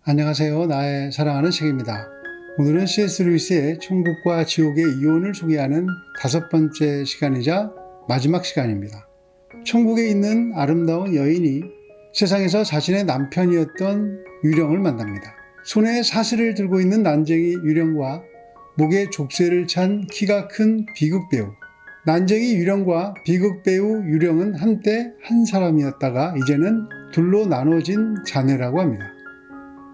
안녕하세요. 나의 사랑하는 책입니다. 오늘은 C.S. 루이스의 천국과 지옥의 이혼을 소개하는 5번째 시간이자 마지막 시간입니다. 천국에 있는 아름다운 여인이 세상에서 자신의 남편이었던 유령을 만납니다. 손에 사슬을 들고 있는 난쟁이 유령과 목에 족쇄를 찬 키가 큰 비극배우. 난쟁이 유령과 비극배우 유령은 한때 한 사람이었다가 이제는 둘로 나눠진 자매라고 합니다.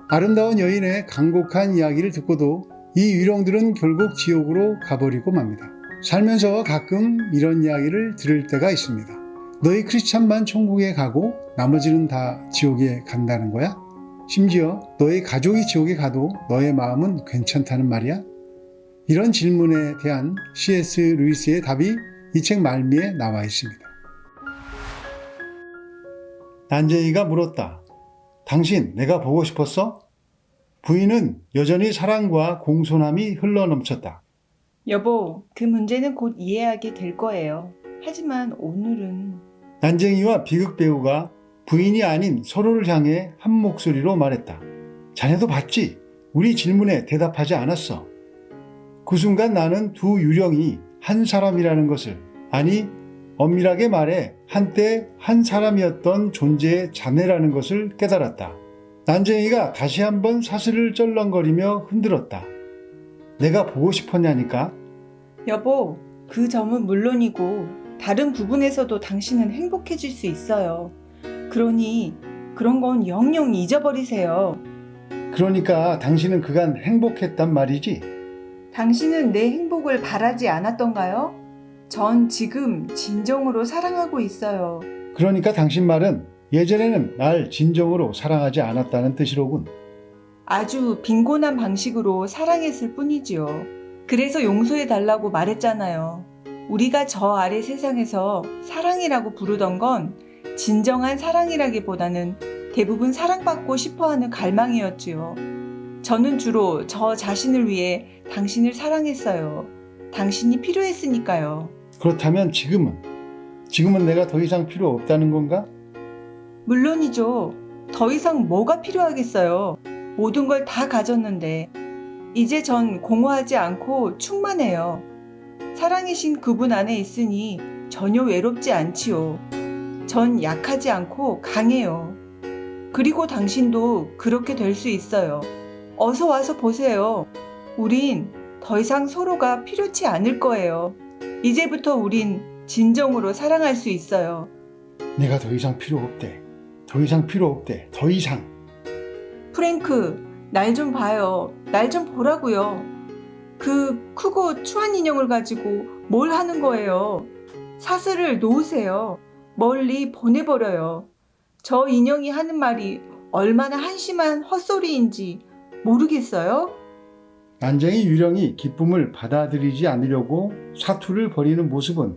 아름다운 여인의 간곡한 이야기를 듣고도 이 유령들은 결국 지옥으로 가버리고 맙니다. 살면서 가끔 이런 이야기를 들을 때가 있습니다. 너희 크리스찬만 천국에 가고 나머지는 다 지옥에 간다는 거야? 심지어 너희 가족이 지옥에 가도 너의 마음은 괜찮다는 말이야? 이런 질문에 대한 C.S. 루이스의 답이 이 책 말미에 나와 있습니다. 난쟁이가 물었다. 당신 내가 보고 싶었어? 부인은 여전히 사랑과 공손함이 흘러넘쳤다. 여보, 그 문제는 곧 이해하게 될 거예요. 하지만 오늘은... 난쟁이와 비극배우가 부인이 아닌 서로를 향해 한 목소리로 말했다. 자네도 봤지? 우리 질문에 대답하지 않았어. 그 순간 나는 두 유령이 한 사람이라는 것을, 아니 엄밀하게 말해 한때 한 사람이었던 존재의 자매라는 것을 깨달았다. 난쟁이가 다시 한번 사슬을 쩔렁거리며 흔들었다. 내가 보고 싶었냐니까? 여보, 그 점은 물론이고 다른 부분에서도 당신은 행복해질 수 있어요. 그러니 그런 건 영영 잊어버리세요. 그러니까 당신은 그간 행복했단 말이지? 당신은 내 행복을 바라지 않았던가요? 전 지금 진정으로 사랑하고 있어요. 그러니까 당신 말은 예전에는 날 진정으로 사랑하지 않았다는 뜻이로군. 아주 빈곤한 방식으로 사랑했을 뿐이지요. 그래서 용서해달라고 말했잖아요. 우리가 저 아래 세상에서 사랑이라고 부르던 건 진정한 사랑이라기보다는 대부분 사랑받고 싶어하는 갈망이었지요. 저는 주로 저 자신을 위해 당신을 사랑했어요. 당신이 필요했으니까요. 그렇다면 지금은 내가 더 이상 필요 없다는 건가? 물론이죠. 더 이상 뭐가 필요하겠어요. 모든 걸 다 가졌는데 이제 전 공허하지 않고 충만해요. 사랑이신 그분 안에 있으니 전혀 외롭지 않지요. 전 약하지 않고 강해요. 그리고 당신도 그렇게 될 수 있어요. 어서 와서 보세요. 우린 더 이상 서로가 필요치 않을 거예요. 이제부터 우린 진정으로 사랑할 수 있어요. 내가 더 이상 필요 없대. 더 이상 필요 없대. 더 이상. 프랭크, 날 좀 봐요. 날 좀 보라고요. 그 크고 추한 인형을 가지고 뭘 하는 거예요? 사슬을 놓으세요. 멀리 보내버려요. 저 인형이 하는 말이 얼마나 한심한 헛소리인지 모르겠어요? 난쟁이 유령이 기쁨을 받아들이지 않으려고 사투를 벌이는 모습은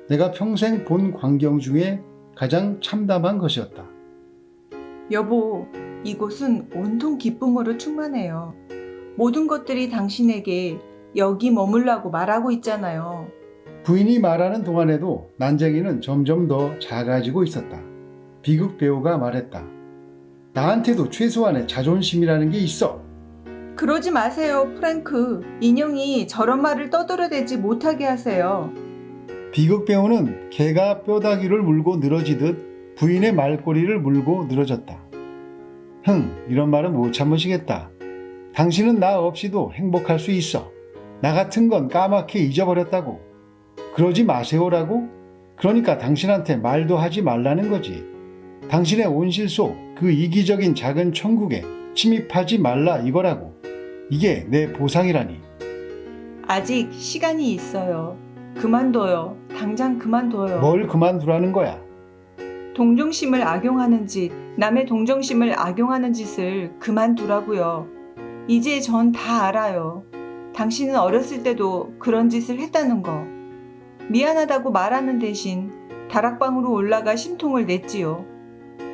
내가 평생 본 광경 중에 가장 참담한 것이었다. 여보, 이곳은 온통 기쁨으로 충만해요. 모든 것들이 당신에게 여기 머물라고 말하고 있잖아요. 부인이 말하는 동안에도 난쟁이는 점점 더 작아지고 있었다. 비극 배우가 말했다. 나한테도 최소한의 자존심이라는 게 있어. 그러지 마세요, 프랭크. 인형이 저런 말을 떠들어대지 못하게 하세요. 비극 배우는 개가 뼈다귀를 물고 늘어지듯 부인의 말꼬리를 물고 늘어졌다. 이런 말은 못 참으시겠다. 당신은 나 없이도 행복할 수 있어. 나 같은 건 까맣게 잊어버렸다고. 그러지 마세요라고? 그러니까 당신한테 말도 하지 말라는 거지. 당신의 온실 속 그 이기적인 작은 천국에 침입하지 말라 이거라고. 이게 내 보상이라니. 아직 시간이 있어요. 그만둬요. 당장 그만둬요. 뭘 그만두라는 거야? 동정심을 악용하는 짓, 남의 동정심을 악용하는 짓을 그만두라고요. 이제 전 다 알아요. 당신은 어렸을 때도 그런 짓을 했다는 거. 미안하다고 말하는 대신 다락방으로 올라가 심통을 냈지요.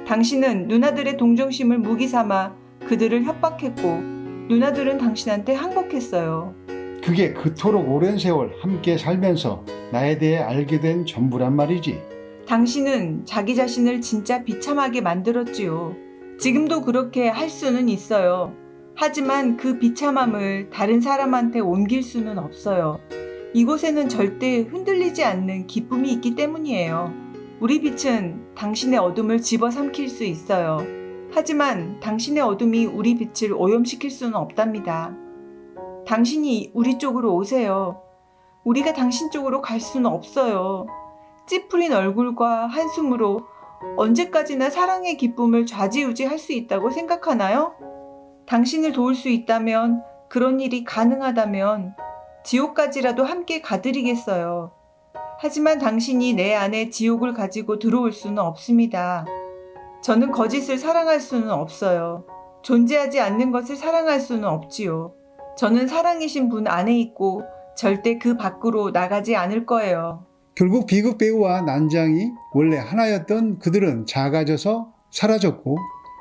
당신은 누나들의 동정심을 무기 삼아 그들을 협박했고 누나들은 당신한테 항복했어요. 그게 그토록 오랜 세월 함께 살면서 나에 대해 알게 된 전부란 말이지. 당신은 자기 자신을 진짜 비참하게 만들었지요. 지금도 그렇게 할 수는 있어요. 하지만 그 비참함을 다른 사람한테 옮길 수는 없어요. 이곳에는 절대 흔들리지 않는 기쁨이 있기 때문이에요. 우리 빛은 당신의 어둠을 집어삼킬 수 있어요. 하지만 당신의 어둠이 우리 빛을 오염시킬 수는 없답니다. 당신이 우리 쪽으로 오세요. 우리가 당신 쪽으로 갈 수는 없어요. 찌푸린 얼굴과 한숨으로 언제까지나 사랑의 기쁨을 좌지우지할 수 있다고 생각하나요? 당신을 도울 수 있다면, 그런 일이 가능하다면 지옥까지라도 함께 가드리겠어요. 하지만 당신이 내 안에 지옥을 가지고 들어올 수는 없습니다. 저는 거짓을 사랑할 수는 없어요. 존재하지 않는 것을 사랑할 수는 없지요. 저는 사랑이신 분 안에 있고 절대 그 밖으로 나가지 않을 거예요. 결국 비극 배우와 난장이 원래 하나였던 그들은 작아져서 사라졌고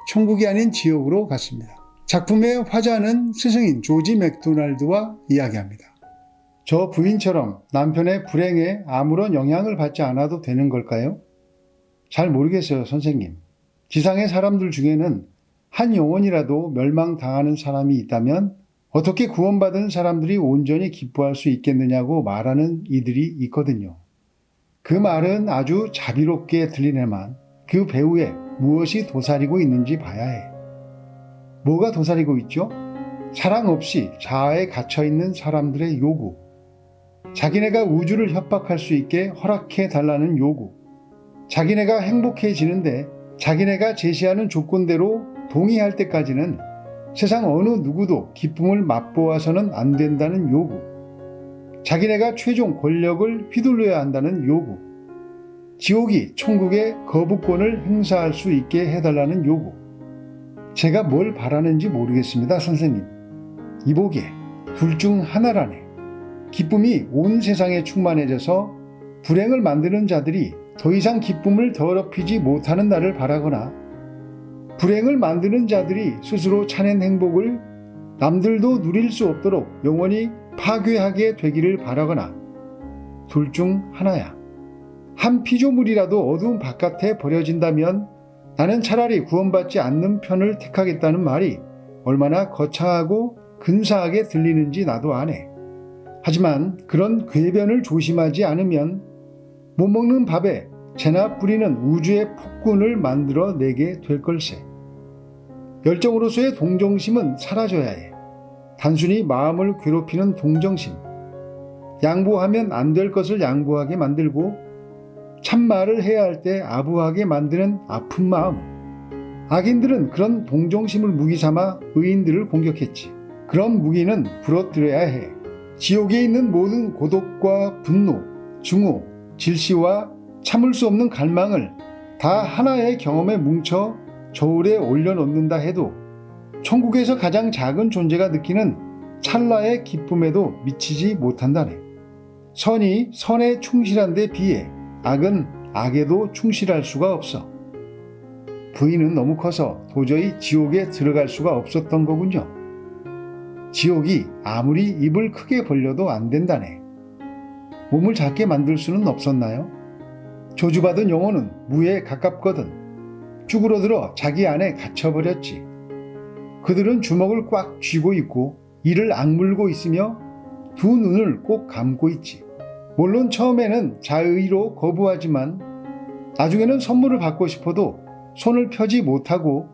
천국이 아닌 지옥으로 갔습니다. 작품의 화자는 스승인 조지 맥도날드와 이야기합니다. 저 부인처럼 남편의 불행에 아무런 영향을 받지 않아도 되는 걸까요? 잘 모르겠어요, 선생님. 지상의 사람들 중에는 한 영혼이라도 멸망당하는 사람이 있다면 어떻게 구원받은 사람들이 온전히 기뻐할 수 있겠느냐고 말하는 이들이 있거든요. 그 말은 아주 자비롭게 들리네만 그 배우에 무엇이 도사리고 있는지 봐야 해. 뭐가 도사리고 있죠? 사랑 없이 자아에 갇혀있는 사람들의 요구. 자기네가 우주를 협박할 수 있게 허락해 달라는 요구. 자기네가 행복해지는데 자기네가 제시하는 조건대로 동의할 때까지는 세상 어느 누구도 기쁨을 맛보아서는 안 된다는 요구. 자기네가 최종 권력을 휘둘러야 한다는 요구. 지옥이 천국의 거부권을 행사할 수 있게 해달라는 요구. 제가 뭘 바라는지 모르겠습니다, 선생님. 이보게, 둘 중 하나라네. 기쁨이 온 세상에 충만해져서 불행을 만드는 자들이 더 이상 기쁨을 더럽히지 못하는 날을 바라거나 불행을 만드는 자들이 스스로 찾는 행복을 남들도 누릴 수 없도록 영원히 파괴하게 되기를 바라거나 둘 중 하나야. 한 피조물이라도 어두운 바깥에 버려진다면 나는 차라리 구원받지 않는 편을 택하겠다는 말이 얼마나 거창하고 근사하게 들리는지 나도 아네. 하지만 그런 궤변을 조심하지 않으면 못 먹는 밥에 재나 뿌리는 우주의 폭군을 만들어 내게 될 걸세. 열정으로서의 동정심은 사라져야 해. 단순히 마음을 괴롭히는 동정심. 양보하면 안 될 것을 양보하게 만들고 참말을 해야 할 때 아부하게 만드는 아픈 마음. 악인들은 그런 동정심을 무기 삼아 의인들을 공격했지. 그런 무기는 부러뜨려야 해. 지옥에 있는 모든 고독과 분노, 증오, 질시와 참을 수 없는 갈망을 다 하나의 경험에 뭉쳐 저울에 올려놓는다 해도 천국에서 가장 작은 존재가 느끼는 찰나의 기쁨에도 미치지 못한다네. 선이 선에 충실한 데 비해 악은 악에도 충실할 수가 없어. 부인은 너무 커서 도저히 지옥에 들어갈 수가 없었던 거군요. 지옥이 아무리 입을 크게 벌려도 안 된다네. 몸을 작게 만들 수는 없었나요? 저주받은 영혼은 무에 가깝거든. 쭈그러들어 자기 안에 갇혀버렸지. 그들은 주먹을 꽉 쥐고 있고 이를 악물고 있으며 두 눈을 꼭 감고 있지. 물론 처음에는 자의로 거부하지만 나중에는 선물을 받고 싶어도 손을 펴지 못하고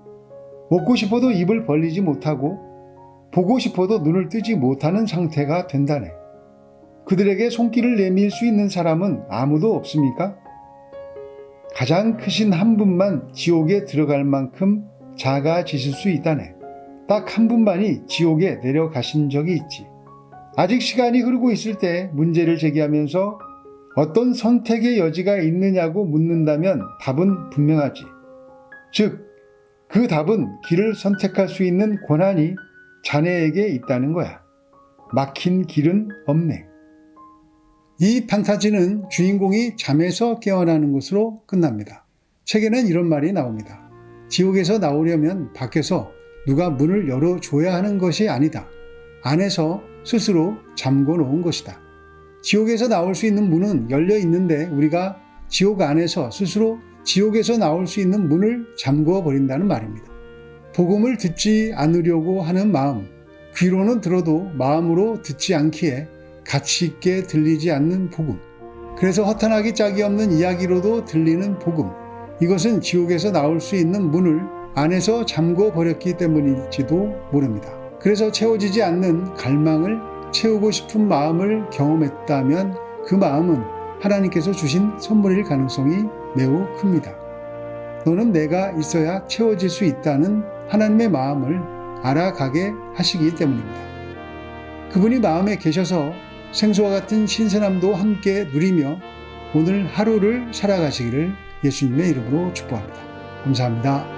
먹고 싶어도 입을 벌리지 못하고 보고 싶어도 눈을 뜨지 못하는 상태가 된다네. 그들에게 손길을 내밀 수 있는 사람은 아무도 없습니까? 가장 크신 한 분만 지옥에 들어갈 만큼 작아지실 수 있다네. 딱 한 분만이 지옥에 내려가신 적이 있지. 아직 시간이 흐르고 있을 때 문제를 제기하면서 어떤 선택의 여지가 있느냐고 묻는다면 답은 분명하지. 즉, 그 답은 길을 선택할 수 있는 권한이 자네에게 있다는 거야. 막힌 길은 없네. 이 판타지는 주인공이 잠에서 깨어나는 것으로 끝납니다. 책에는 이런 말이 나옵니다. 지옥에서 나오려면 밖에서 누가 문을 열어줘야 하는 것이 아니다. 안에서 스스로 잠궈 놓은 것이다. 지옥에서 나올 수 있는 문은 열려 있는데 우리가 지옥 안에서 스스로 지옥에서 나올 수 있는 문을 잠궈 버린다는 말입니다. 복음을 듣지 않으려고 하는 마음, 귀로는 들어도 마음으로 듣지 않기에 가치 있게 들리지 않는 복음. 그래서 허탄하기 짝이 없는 이야기로도 들리는 복음. 이것은 지옥에서 나올 수 있는 문을 안에서 잠궈 버렸기 때문일지도 모릅니다. 그래서 채워지지 않는 갈망을 채우고 싶은 마음을 경험했다면 그 마음은 하나님께서 주신 선물일 가능성이 매우 큽니다. 너는 내가 있어야 채워질 수 있다는 하나님의 마음을 알아가게 하시기 때문입니다. 그분이 마음에 계셔서 생수와 같은 신선함도 함께 누리며 오늘 하루를 살아가시기를 예수님의 이름으로 축복합니다. 감사합니다.